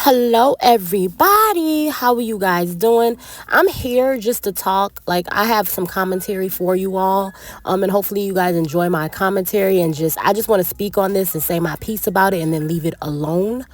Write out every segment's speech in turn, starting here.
Hello, everybody. How are you guys doing? I'm here just to talk. I have some commentary for you all. And hopefully you guys enjoy my commentary and I just want to speak on this and say my piece about it and then leave it alone.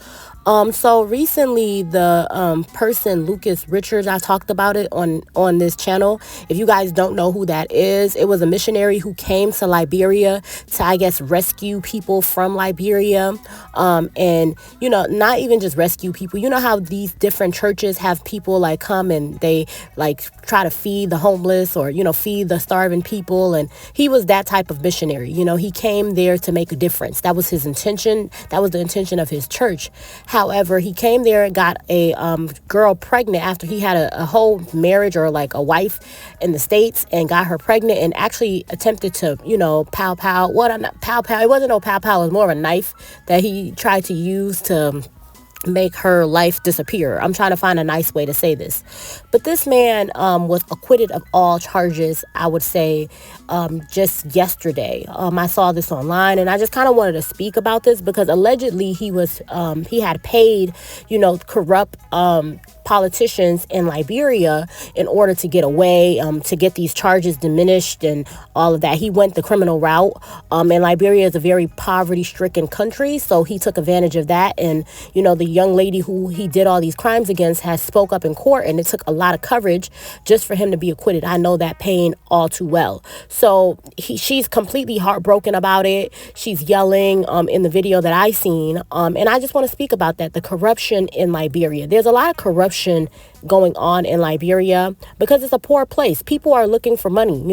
So recently the person Lucas Richards, I talked about it on this channel. If you guys don't know who that is, it was a missionary who came to Liberia to, I guess, rescue people from Liberia. And not even just rescue people. You know how these different churches have people come and they try to feed the homeless or feed the starving people, and he was that type of missionary. He came there to make a difference. That was his intention. That was the intention of his church. However, he came there and got a girl pregnant after he had a whole marriage or a wife in the States, and got her pregnant and actually attempted to, pow. Not pow. It wasn't no pow. It was more of a knife that he tried to use to make her life disappear. I'm trying to find a nice way to say this. But this man was acquitted of all charges, I would say, just yesterday. I saw this online and I just kind of wanted to speak about this because allegedly he had paid, corrupt politicians in Liberia in order to get away, to get these charges diminished and all of that. He went the criminal route. And Liberia is a very poverty-stricken country, so he took advantage of that. And, the young lady who he did all these crimes against has spoke up in court, and it took a lot of coverage just for him to be acquitted. I know that pain all too well. So she's completely heartbroken about it. She's yelling in the video that I seen. And I just want to speak about that, the corruption in Liberia. There's a lot of corruption going on in Liberia because it's a poor place. People are looking for money.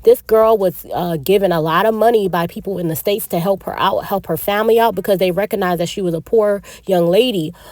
This girl was given a lot of money by people in the States to help her out, help her family out, because they recognized that she was a poor young lady.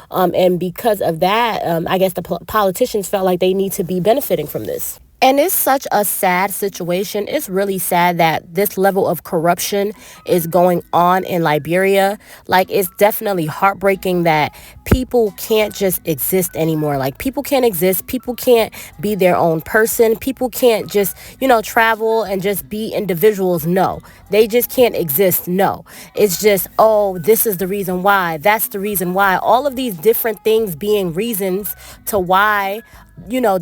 And because of that, I guess the politicians felt like they need to be benefiting from this. And it's such a sad situation. It's really sad that this level of corruption is going on in Liberia. It's definitely heartbreaking that people can't just exist anymore. People can't exist. People can't be their own person. People can't just, travel and just be individuals. No, they just can't exist. No, it's just, oh, this is the reason why. That's the reason why. All of these different things being reasons to why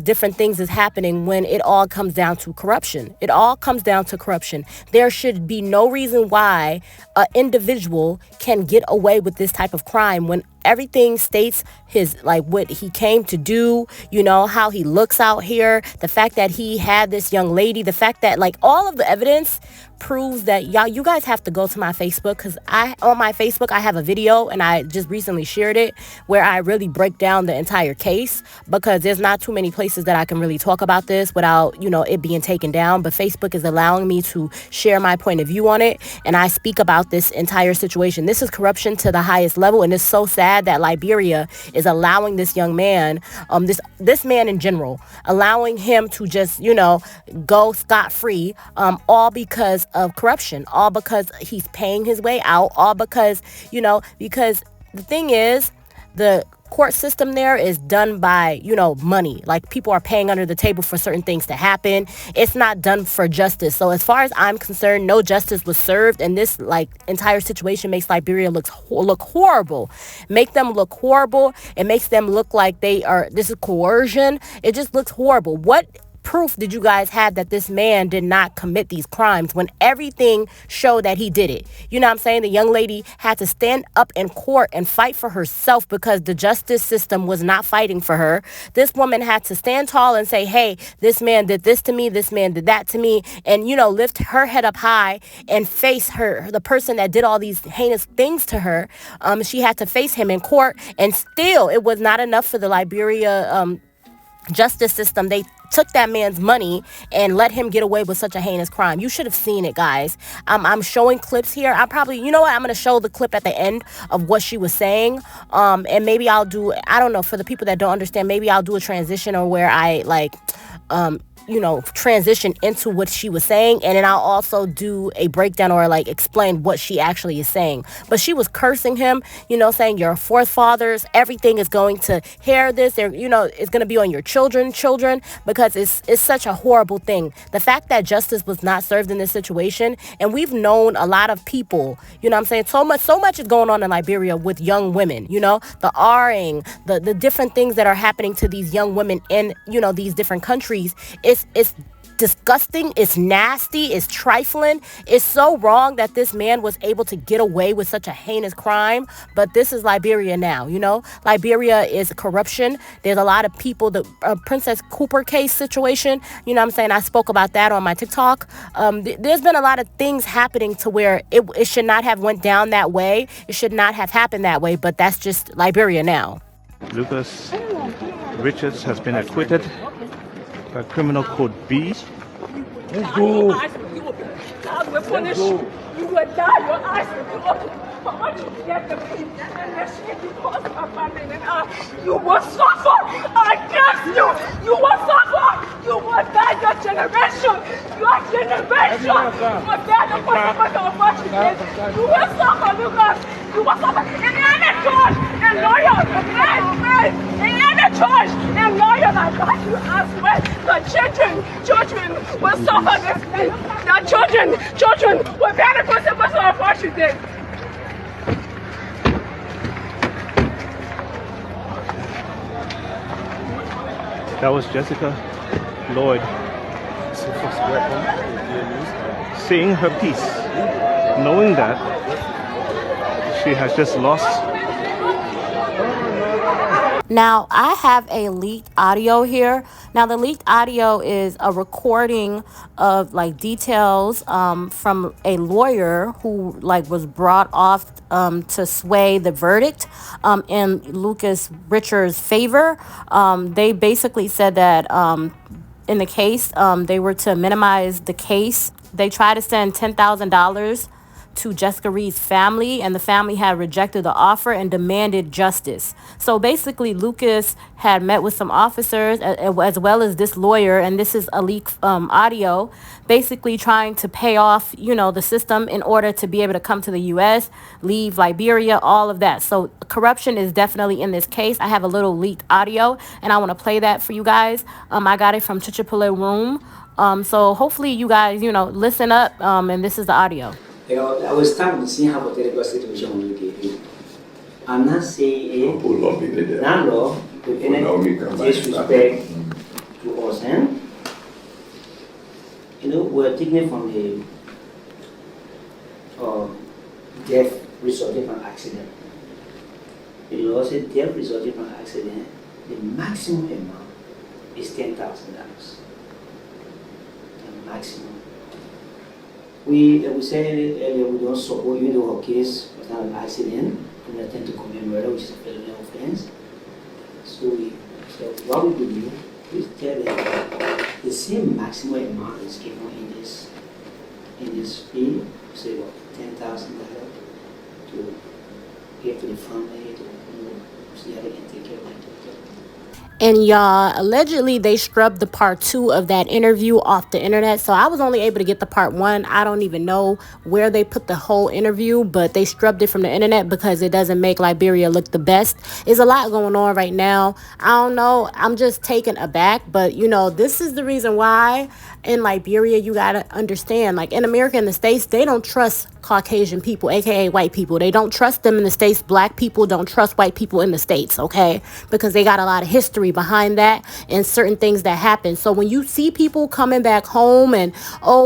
different things is happening when it all comes down to corruption. It all comes down to corruption. There should be no reason why an individual can get away with this type of crime when everything states his, what he came to do, how he looks out here, the fact that he had this young lady, the fact that all of the evidence proves that you guys have to go to my Facebook, because on my Facebook I have a video and I just recently shared it where I really break down the entire case, because there's not too many places that I can really talk about this without it being taken down. But Facebook is allowing me to share my point of view on it, and I speak about this entire situation. This is corruption to the highest level, and it's so sad that Liberia is allowing this young man, this man in general, allowing him to just go scot-free, all because of corruption, all because he's paying his way out, all because because the thing is, the court system there is done by money. People are paying under the table for certain things to happen. It's not done for justice. So as far as I'm concerned, no justice was served, and this entire situation makes Liberia look horrible. Make them look horrible. It makes them look like this is coercion. It just looks horrible. What proof did you guys have that this man did not commit these crimes when everything showed that he did it? You know what I'm saying? The young lady had to stand up in court and fight for herself because the justice system was not fighting for her. This woman had to stand tall and say, hey, this man did this to me, this man did that to me, and lift her head up high and face the person that did all these heinous things to her. She had to face him in court, and still it was not enough for the Liberia justice system. They took that man's money and let him get away with such a heinous crime. You should have seen it, guys. I'm showing clips here. I probably, I'm going to show the clip at the end of what she was saying. And maybe I'll do, I don't know, for the people that don't understand, maybe I'll do a transition or where I transition into what she was saying, and then I'll also do a breakdown or like explain what she actually is saying. But she was cursing him, saying your forefathers, everything is going to hear this. It's going to be on your children, because it's such a horrible thing. The fact that justice was not served in this situation, and we've known a lot of people, so much is going on in Liberia with young women, the R-ing, the different things that are happening to these young women in, these different countries. It's disgusting, it's nasty, it's trifling. It's so wrong that this man was able to get away with such a heinous crime. But this is Liberia now, Liberia is corruption. There's a lot of people, the Princess Cooper case situation, I spoke about that on my TikTok. There's been a lot of things happening to where it should not have went down that way. It should not have happened that way, but that's just Liberia now. Lucas Richards has been acquitted by Criminal Code B. Let's go. God will punish you. You will die. Your eyes will be open. For what you get to me, and the shit you cause my family and I, you will suffer. I curse you. You will suffer. You will die. Your generation. Your generation. Will bear the consequence of what you did. You will suffer, Lucas. You will suffer. In any church, and lawyer, in any church, and lawyer like that, you ask when the children will suffer this thing. The children will bear the consequence of what you did. That was Jessica Lloyd saying her piece, knowing that she has just lost. Now, I have a leaked audio here. Now, the leaked audio is a recording of details from a lawyer who was brought off to sway the verdict in Lucas Richards' favor. They basically said that in the case, they were to minimize the case. They tried to send $10,000 to Jessica Reed's family, and the family had rejected the offer and demanded justice. So basically, Lucas had met with some officers as well as this lawyer, and this is a leak audio, basically trying to pay off, the system in order to be able to come to the U.S., leave Liberia, all of that. So corruption is definitely in this case. I have a little leaked audio, and I want to play that for you guys. I got it from Chichipule Room. So hopefully you guys, listen up, and this is the audio. I was starting to see how the terrible situation will be. I'm not saying landlord with any disrespect to us, we're taking it from the death resulting from accident. The law says death resulting from accident, the maximum amount is $10,000. The maximum. We said earlier, we don't support, even though her case was not an accident, we attempt to commit murder, which is a felony offense. So we said, what we could do is tell them the same maximum amount is given in this fee, say what, $10,000 to give to the family, so that they can take care of that. And y'all, allegedly they scrubbed the part 2 of that interview off the internet. So I was only able to get the part 1. I don't even know where they put the whole interview, but they scrubbed it from the internet because it doesn't make Liberia look the best. There's a lot going on right now. I don't know. I'm just taken aback. But, this is the reason why in Liberia, you got to understand, in America and the States, they don't trust Caucasian people, aka white people. They don't trust them in the States. Black people don't trust white people in the States, okay? Because they got a lot of history behind that and certain things that happen. So when you see people coming back home and,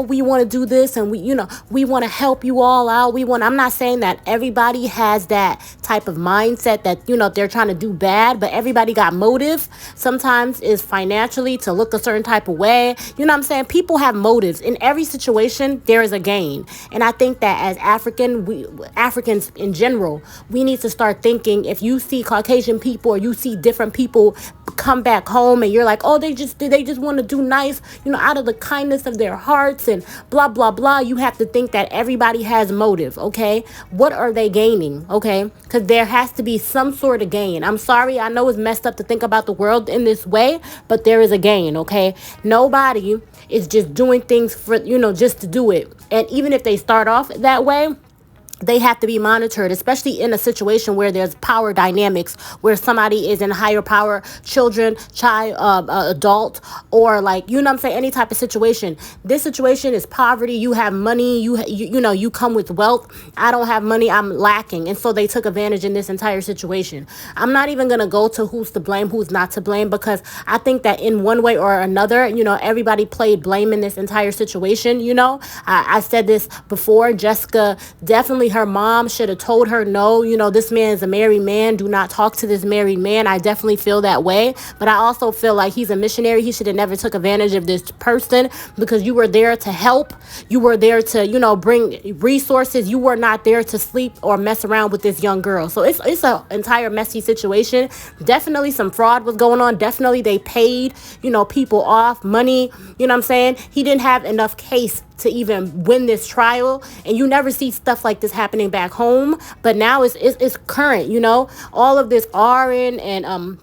we want to do this and we want to help you all out. I'm not saying that everybody has that type of mindset that, they're trying to do bad, but everybody got motive. Sometimes is financially to look a certain type of way. You know what I'm saying? People have motives. In every situation, there is a gain. And I think that as Africans in general, we need to start thinking, if you see Caucasian people or you see different people come back home and you're like, oh, they just want to do nice, out of the kindness of their hearts and blah, blah, blah. You have to think that everybody has motive, okay? What are they gaining, okay? Because there has to be some sort of gain. I'm sorry, I know it's messed up to think about the world in this way, but there is a gain, okay? Nobody is just doing things for, just to do it. And even if they start off that way, they have to be monitored, especially in a situation where there's power dynamics, where somebody is in higher power, children, child, adult, or like, what I'm saying, any type of situation. This situation is poverty. You have money. You come with wealth. I don't have money. I'm lacking. And so they took advantage in this entire situation. I'm not even going to go to who's to blame, who's not to blame, because I think that in one way or another, everybody played blame in this entire situation. I said this before. Jessica definitely, her mom should have told her, no, this man is a married man. Do not talk to this married man. I definitely feel that way. But I also feel like he's a missionary. He should have never took advantage of this person, because you were there to help. You were there to, bring resources. You were not there to sleep or mess around with this young girl. So it's an entire messy situation. Definitely some fraud was going on. Definitely they paid, people off money. You know what I'm saying? He didn't have enough case to even win this trial, and you never see stuff like this happening back home. But now it's current, all of this RN and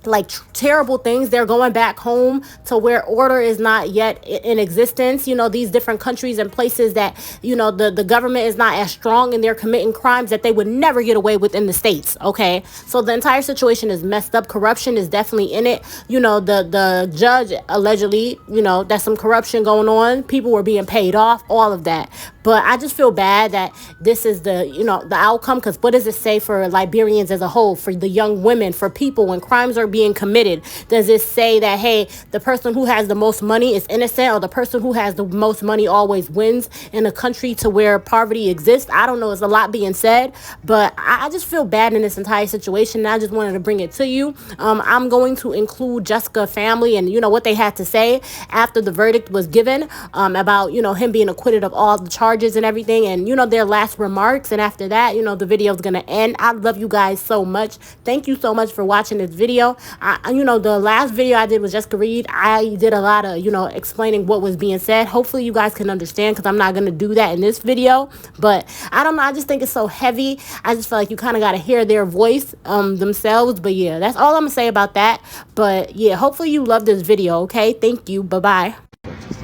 like terrible things. They're going back home to where order is not yet in existence. These different countries and places that, the government is not as strong, and they're committing crimes that they would never get away with in the States. Okay. So the entire situation is messed up. Corruption is definitely in it. The judge allegedly, that's some corruption going on. People were being paid off, all of that. But I just feel bad that this is the outcome, because what does it say for Liberians as a whole, for the young women, for people when crimes are being committed? Does it say that, hey, the person who has the most money is innocent, or the person who has the most money always wins in a country to where poverty exists? I don't know. It's a lot being said, but I just feel bad in this entire situation, and I just wanted to bring it to you. I'm going to include Jessica's family and, what they had to say after the verdict was given about, him being acquitted of all the charges and everything, and their last remarks. And after that, the video is gonna end. I love you guys so much. Thank you so much for watching this video. The last video I did was Jessica Reed. I did a lot of explaining what was being said. Hopefully you guys can understand, because I'm not gonna do that in this video. But I don't know, I just think it's so heavy. I just feel like you kind of got to hear their voice themselves. But yeah, that's all I'm gonna say about that. But yeah, hopefully you love this video. Okay, thank you. Bye-bye.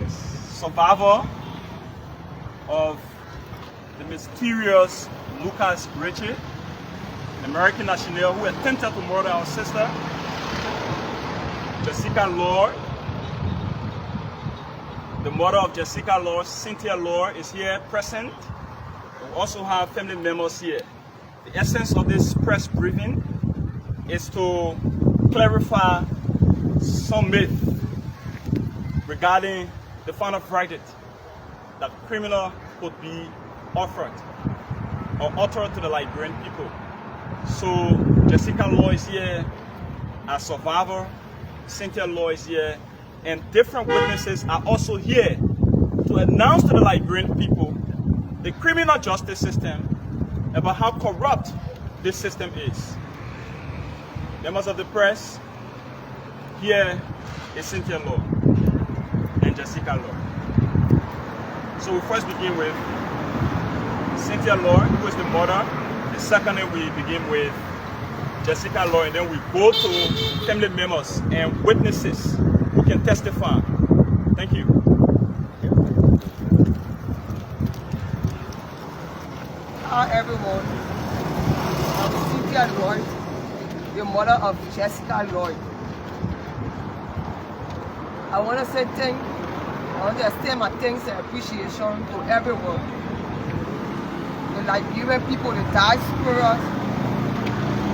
Survivor of the mysterious Lucas Richie, an American national who attempted to murder our sister, Jessica Lloyd. The mother of Jessica Lloyd, Cynthia Lloyd, is here present. We also have family members here. The essence of this press briefing is to clarify some myth regarding the final verdict that criminal could be offered or uttered to the Liberian people. So Jessica Lloyd is here as survivor, Cynthia Lloyd is here, and different witnesses are also here to announce to the Liberian people the criminal justice system, about how corrupt this system is. Members of the press, here is Cynthia Lloyd and Jessica Lloyd. So we first begin with Cynthia Lloyd, who is the mother. The second we begin with Jessica Lloyd, and then we go to family members and witnesses who can testify. Thank you. Hi everyone, I'm Cynthia Lloyd, the mother of Jessica Lloyd. I want to say I want to extend my thanks and appreciation to everyone. The Liberian people, the diaspora,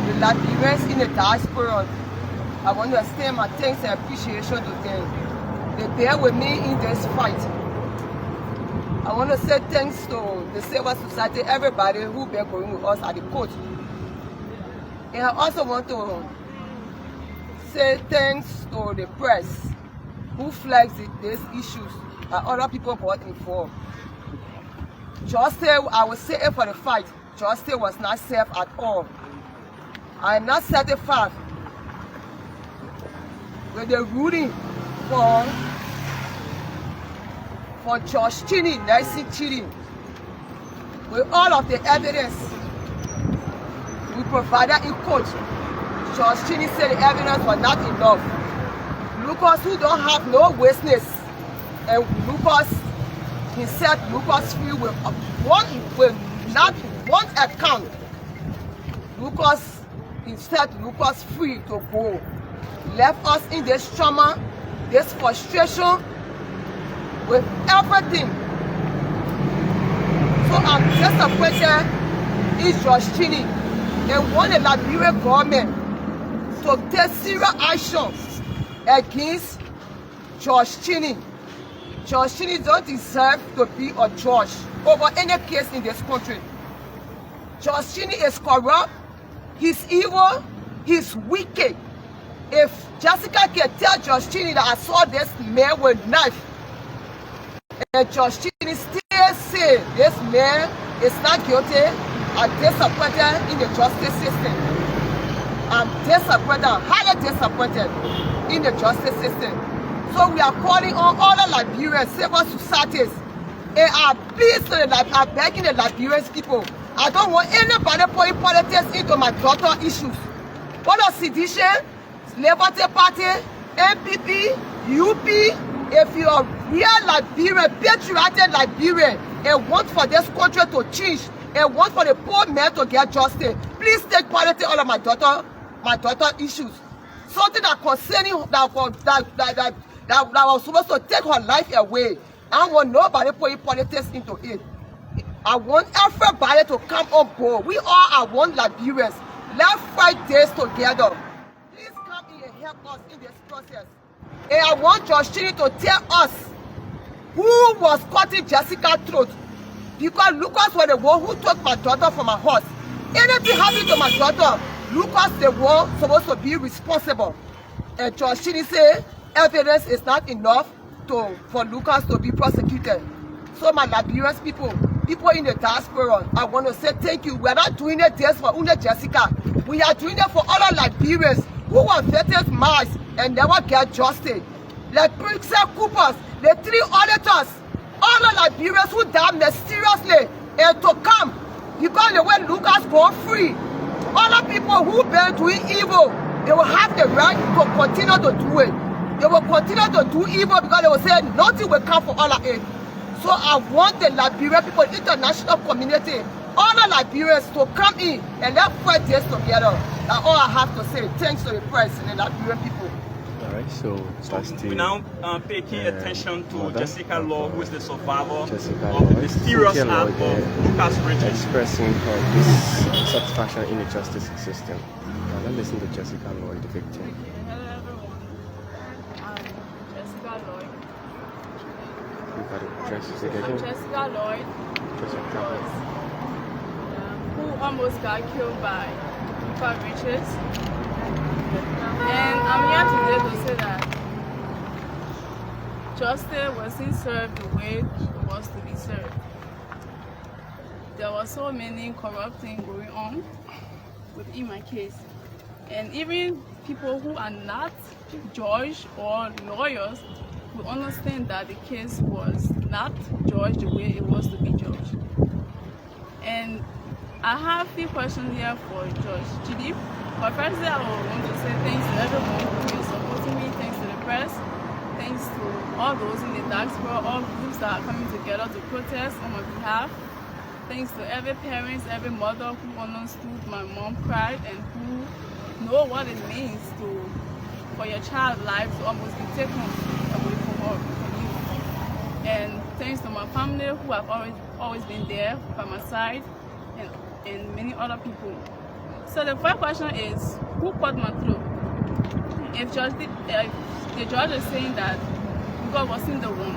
the Liberians in the diaspora. I want to extend my thanks and appreciation to them. They bear with me in this fight. I want to say thanks to the civil society, everybody who been going with us at the court. And I also want to say thanks to the press who flags these issues that other people got involved. Justice, I will say it for the fight, justice was not safe at all. I am not satisfied with the ruling for George Cheney, Nancy cheating. With all of the evidence we provided in court, George Cheney said the evidence was not enough. Lucas, who don't have no witness, and Lucas, he said Lucas free with not one account. Lucas, he said Lucas free to go. Left us in this trauma, this frustration, with everything. So I'm disappointed in George Cheney. They want the Liberian government to take serious action against George Cheney. George Cheney don't deserve to be a judge over any case in this country. George Cheney is corrupt, he's evil, he's wicked. If Jessica can tell George Cheney that I saw this man with a knife, and George Cheney still say this man is not guilty, I'm disappointed in the justice system. I'm disappointed, highly disappointed in the justice system. So we are calling on all the Liberian civil societies, and I'm begging the Liberian people. I don't want anybody putting politics into my daughter's issues. What a sedition, Liberty Party, MPP, UP, if you are real Liberian, patriotic Liberian, and want for this country to change, and want for the poor man to get justice, please take politics out of my daughter issues. Something that concerning that was supposed to take her life away. I don't want nobody putting politics into it. I want everybody to come on board. We all are one Liberians. Let's fight this together. Please come in and help us in this process. And I want George Cheney to tell us who was cutting Jessica's throat. Because Lucas was the one who took my daughter from my house. Anything happened to my daughter, Lucas the one supposed to be responsible. And George Cheney said evidence is not enough for Lucas to be prosecuted. So my Liberian people in the diaspora, I want to say thank you. We are not doing it just for only Jessica. We are doing it for other Liberians who were victims marks and never get justice. Like Creekside Coopers, the 3 auditors, all the Liberians who died mysteriously and to come because the way Lucas got free. All the people who been doing evil, they will have the right to continue to do it. They will continue to do evil because they will say nothing will come for all of it. So I want the Liberian people, international community, all the Liberians to come in and let's fight this together. That's all I have to say. Thanks to the press and the Liberian people. All right, so that's we now pay key attention to Jessica Lloyd, who is the survivor of Lloyd, the mysterious act of Lucas Richard. Expressing this satisfaction in the justice system. Now let's listen to Jessica Lloyd, the victim. Hello everyone, I'm Jessica Lloyd. You've got to address this again. I'm Jessica Lloyd, who almost got killed by Lucas Richards. And I'm here today to say that justice wasn't served the way it was to be served. There were so many corrupt things going on within my case. And even people who are not judges or lawyers will understand that the case was not judged the way it was to be judged. And I have a few questions here for Judge Chidi. But firstly, I want to say thanks to everyone who is supporting me, thanks to the press, thanks to all those in the diaspora, all groups that are coming together to protest on my behalf. Thanks to every parent, every mother who understood my mom cried and who know what it means for your child's life to almost be taken away from you. And thanks to my family who have always been there by my side and many other people. So the first question is, who cut my throat? If the judge is saying that God wasn't the one,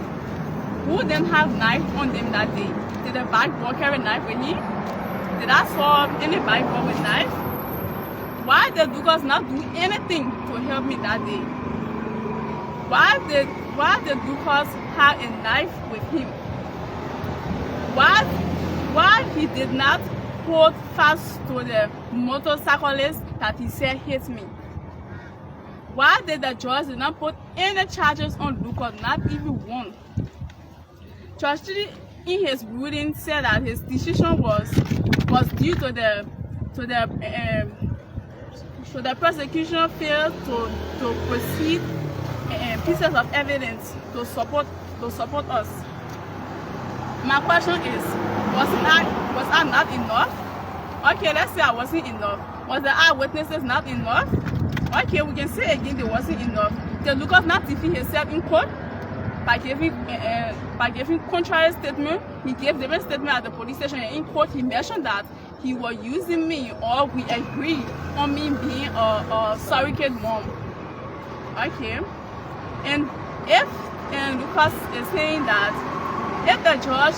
who then have knife on them that day? Did the bad boy carry a knife with him? Did I saw any bad boy with knife? Why did Lucas not do anything to help me that day? Why did Lucas have a knife with him? Why he did not hold fast to the motorcyclist that he said hit me? Why did the judge not put any charges on Lucas, not even one? Judge Judy, in his ruling, said that his decision was due to the prosecution failed to proceed pieces of evidence to support us. My question is, was I not enough? Okay, let's say I wasn't enough. Was the eyewitnesses not enough? Okay, we can say again they wasn't enough. Did Lucas not defend himself in court by giving contrary statement? He gave different statement at the police station, and in court he mentioned that he was using me, or we agreed on me being a surrogate mom. Okay, and if Lucas is saying that if the judge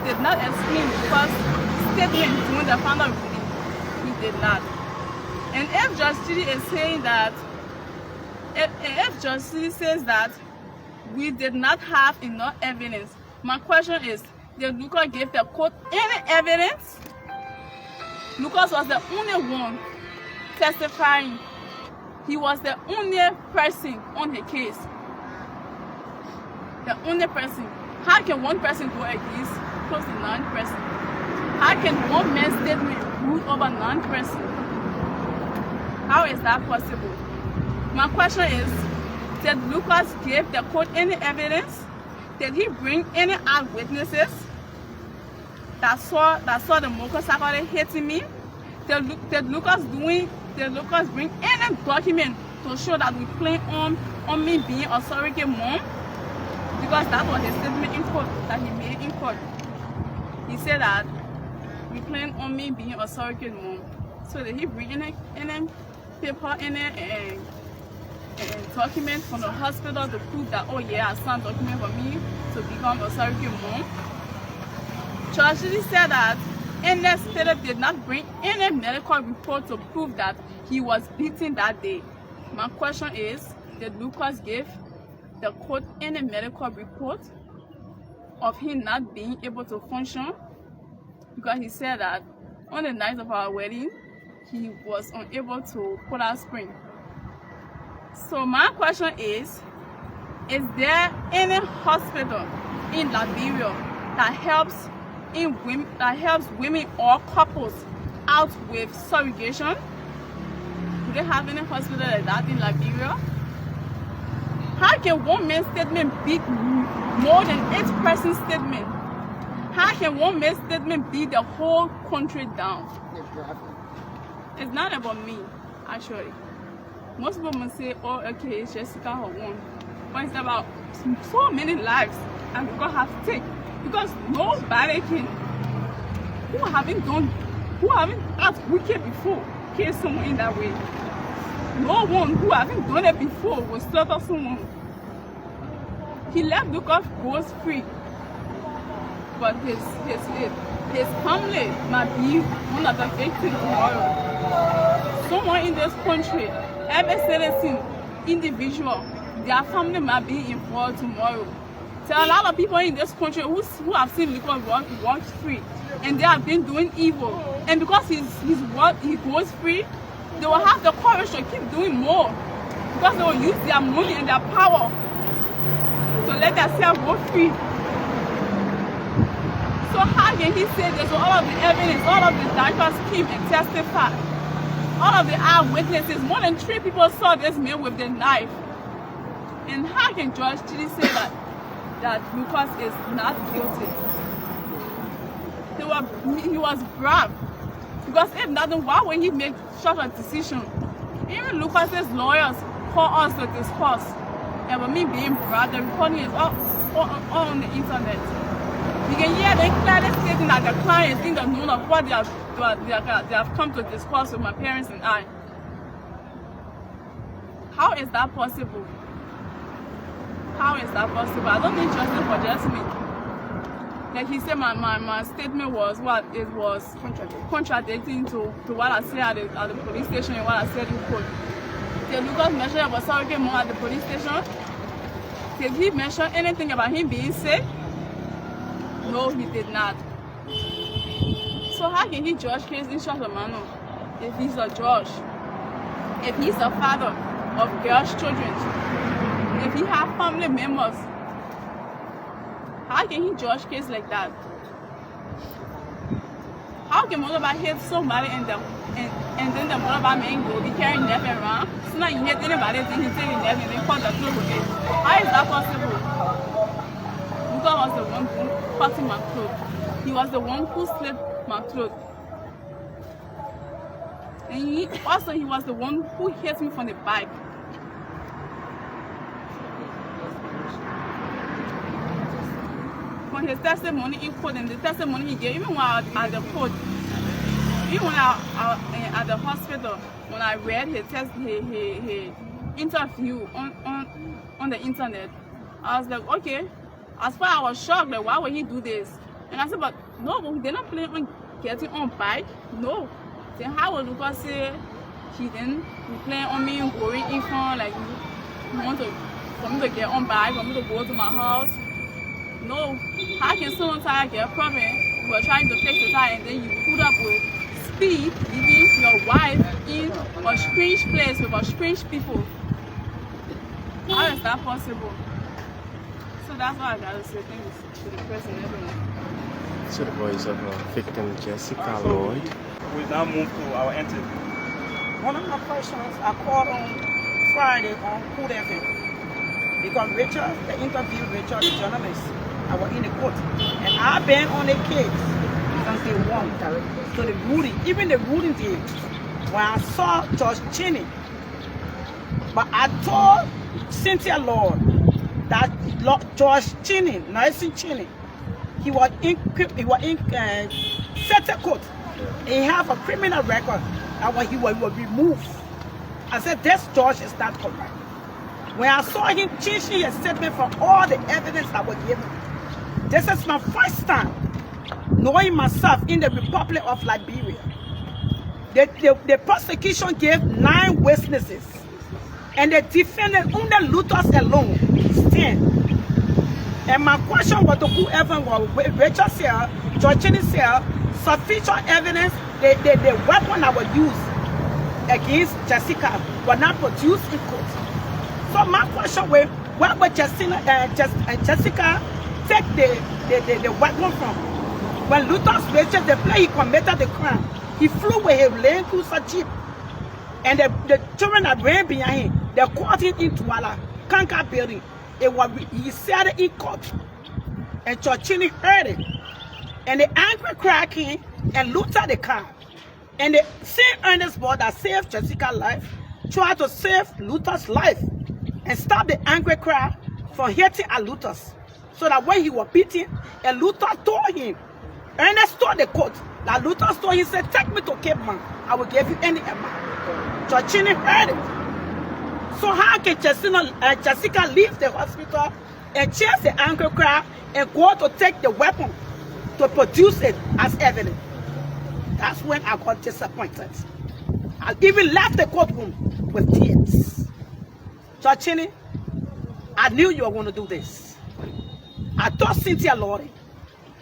did not explain Lucas' statement during the final ruling, he did not. And if Judge Judy is saying that, if Judge Judy says that we did not have enough evidence, my question is, did Lucas give the court any evidence? Lucas was the only one testifying. He was the only person on the case. The only person. How can one person go against close to 9 persons? How can one man's statement rule over 9 persons? How is that possible? My question is, did Lucas give the court any evidence? Did he bring any eyewitnesses that saw the motorcycle hitting me? Did Lucas bring any document to show that we plan on me being a surrogate mom? Because that was his statement in court that he made in court. He said that we plan on me being a surrogate mom. So did he bring any paper, any document from the hospital to prove that, oh yeah, I signed a document for me to become a surrogate mom? Judge Judy said that Ernest Philip did not bring any medical report to prove that he was beaten that day. My question is, did Lucas give the court any medical report of him not being able to function? Because he said that on the night of our wedding, he was unable to pull out spring. So my question is there any hospital in Liberia that helps women or couples out with surrogation? Do they have any hospital like that in Liberia? How can one man's statement beat more than 8 persons' statement? How can one man's statement beat the whole country down? It's not about me, actually. Most people must say, oh, okay, it's Jessica her one. But it's about so many lives and we have to take. Because nobody who haven't acted wicked before, kill someone in that way. No one who haven't done it before will slaughter someone. He left Lucas goes free. But his family might be one of the victims tomorrow. Someone in this country, every citizen, individual, their family might be involved tomorrow. There are a lot of people in this country who have seen Lucas walk free, and they have been doing evil. And because he goes free, they will have the courage to keep doing more. Because they will use their money and their power to let themselves go free. So how can he say this? So all of the evidence, all of the doctors came and testified. All of the eyewitnesses, more than 3 people saw this man with the knife. And how can Judge Judy say that Lucas is not guilty? He was brave. Because if nothing, why would he make such a decision? Even Lucas's lawyers call us to discuss. And with me being brave, the recording is all on the internet. You can hear them clearly stating that the client is in the know of what they have come to discuss with my parents and I. How is that possible? How is that possible? I don't need justice for just me. Like he said, my statement was what it was contradicting to what I said at the police station and what I said in court. Did Lucas mention about surrogate mom at the police station? Did he mention anything about him being sick? No, he did not. So how can he judge case in such a manner? If he's a judge, if he's a father, of girls' children. If he have family members, how can he judge case like that? How can mother hit somebody and then the mother man go be carrying them around? So now you hit anybody, then he take them and then cut the clothes again. How is that possible? Lucas was the one who cut my clothes. He was the one who slit my clothes. And he was the one who hit me from the back. When his testimony he put in the testimony he gave, even when I was at the court, even when I at the hospital, when I read his interview on the internet, I was like, okay. As far as I was shocked, like, why would he do this? And I said, but no, but they're not planning on getting on bike. No. Then how would Lucas say he didn't plan on me going in front, like, for me to get on bike, for me to go to my house? No. How can someone tire get a problem? You are trying to fix the tire and then you put up with speed, leaving your wife in a strange place with a strange people. How is that possible? So that's why I gotta say things to the person, everyone. So the voice of victim Jessica Lloyd. We now move to our entity. One of my questions I called on Friday on Court FM because Richard, the interview Richard, the journalist, I was in the court and I've been on the case since day one. So the ruling, even the ruling day, when I saw Judge Cheney, but I told Cynthia Lloyd that Judge Cheney, Nelson Cheney, he was in federal court. He have a criminal record and when he was removed. I said, this judge is not correct. When I saw him changing his statement from all the evidence that was given, this is my first time knowing myself in the Republic of Liberia. The prosecution gave 9 witnesses and the defendant under Lucas alone stand. And my question was to whoever was Richard said, Judge Cheney said, sufficient evidence, the weapon that was used against Jessica was not produced in court. So my question was, where would Jessica take the weapon from? When Lucas Richard, the place he committed the crime, he flew with his Land Cruiser Jeep. And the children that ran behind him, they caught him into a Kanka building. He said it in court. And Judge Cheney heard it. And the angry cry came and looked at the car. And the same earnest boy that saved Jessica's life tried to save Luther's life and stop the angry cry from hitting at Luther's. So that when he was beaten, and Luther told him, Ernest told the court, that Luther told him, he said, take me to Cape Man, I will give you any amount. Judge Cheney heard it. So how can Jessica leave the hospital and chase the angry cry and go to take the weapon to produce it as evidence? That's when I got disappointed. I even left the courtroom with tears. Judge Cheney, I knew you were going to do this. I told Cynthia Lloyd,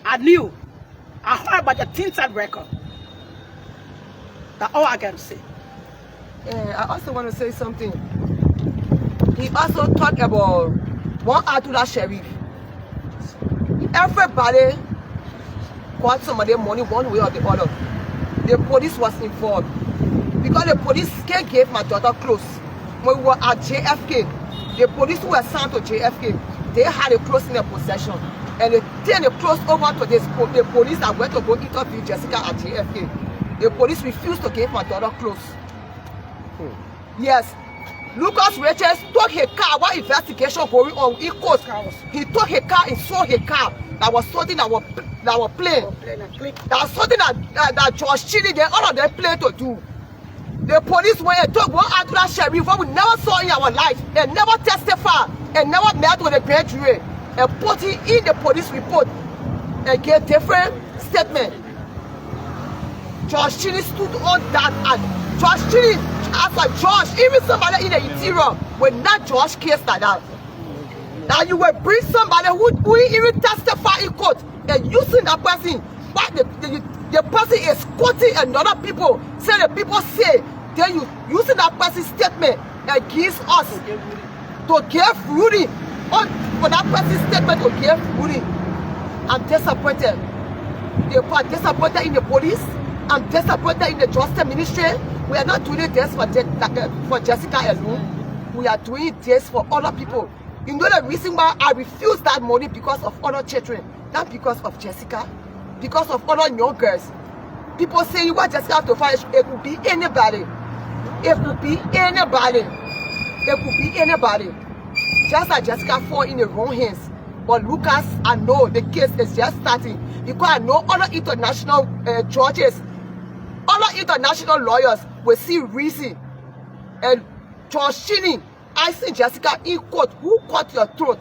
I knew. I heard about the tinted record. That's all I got to say. I also want to say something. He also talked about one Atula sheriff. Everybody got some of their money one way or the other. The police was involved because the police can't give my daughter clothes. When we were at JFK, the police who were sent to JFK, they had the clothes in their possession. And they turned the clothes over to the police that went to go interview Jessica at JFK. The police refused to give my daughter clothes. Yes. Lucas Richards took her car while investigation going on East Coast. He took her car and sold her car that was something our plane. That was something that George Chile, they all of them planned to do. The police went and took one Atula sheriff who we never saw in our life and never testified and never met with a grand jury and put him in the police report and gave different statement. George Chile stood on that and George Chile, as a judge, even somebody in the interior will not judge case like that. Now you will bring somebody who even testify in court and using that person, but the person is quoting another people, say the people say, then you using that person's statement against us to give ruling for that person's statement to give ruling. I'm disappointed. They are disappointed in the police. I'm disappointed in the justice ministry. We are not doing this for Jessica alone. We are doing this for other people. You know the reason why I refuse that money because of other children, not because of Jessica, because of other young girls. People say what Jessica have to fight, it could be anybody. It could be anybody. It could be anybody. Just like Jessica fall in the wrong hands. But Lucas, I know the case is just starting because I know other international judges, other international lawyers will see reason. And George Chinny, I see Jessica in court. Who cut your throat?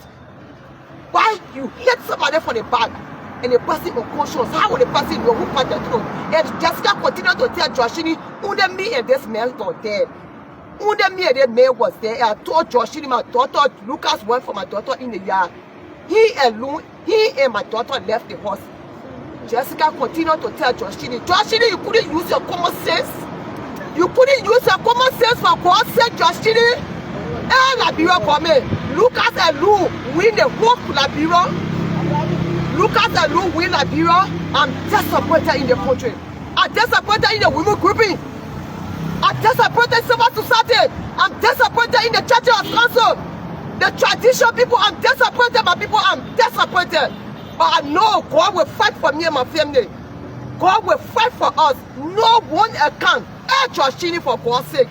Why you hit somebody from the back and the person unconscious? How will the person know who cut their throat? And Jessica continued to tell George Chinny, only me and this man were there. Only me and that man was there. I told George Chinny, my daughter, Lucas went for my daughter in the yard. He alone, he and my daughter left the house. Jessica continued to tell George Chinny, you couldn't use your common sense. You couldn't use your common sense for God's sake, George Chinny. Liberia coming. Lucas alone win the whole Liberia. Lucas alone win Liberia. I'm disappointed in the country. I'm disappointed in the women grouping. I'm disappointed in civil society. I'm disappointed in the church of council. The traditional people, I'm disappointed. My people, I'm disappointed. But I know God will fight for me and my family. God will fight for us. No one account. George Chinny, for God's sake.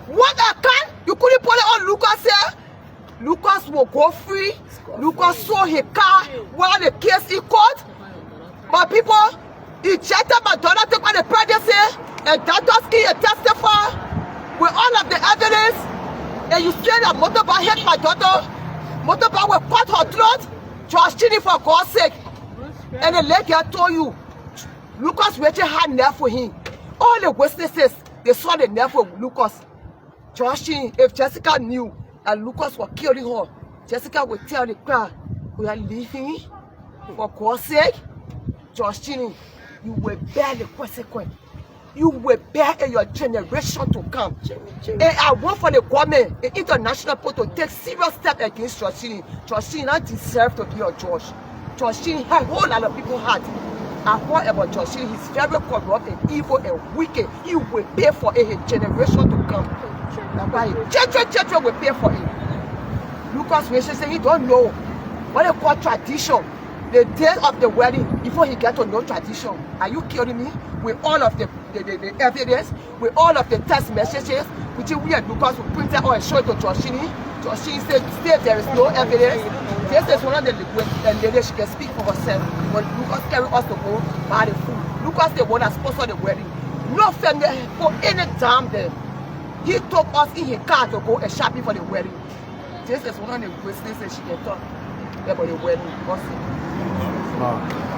One account, you couldn't put it on Lucas here. Lucas will go free. Lucas saw his car while the case in court. My people, he checked my daughter, took on the pregnancy, and doctors can testify with all of the evidence. And you say that motorbike hit my daughter, motorbike will cut her throat. George Chinny, for God's sake. And the lady I told you, Lucas Rachel had nerve for him. All the witnesses, they saw the nerve for Lucas. George Chinny, if Jessica knew that Lucas was killing her, Jessica would tell the crowd, we are leaving for God's sake. George Chinny, you will bear the consequence. You will bear in your generation to come. And I want for the government, the international people, to take serious steps against George Chinny. George Chinny not deserve to be a judge. George Chinny had a whole lot of people had. I heard about George Chinny. He's very corrupt and evil and wicked. He will pay for it, his generation to come. Children will pay for it. Lucas Rachel said he don't know what they call tradition. The day of the wedding, before he get to know tradition. Are you kidding me? With all of the evidence, with all of the text messages, which we and Lucas will print out and show it to George Chinny. George Chinny said, still there is no evidence. This is one of the ladies, she can speak for herself. When Lucas carried us to go buy the food, Lucas the one that sponsored the wedding. No family for any damn there. He took us in his car to go and shopping for the wedding. This is one of the businesses she can talk about the wedding. Wow.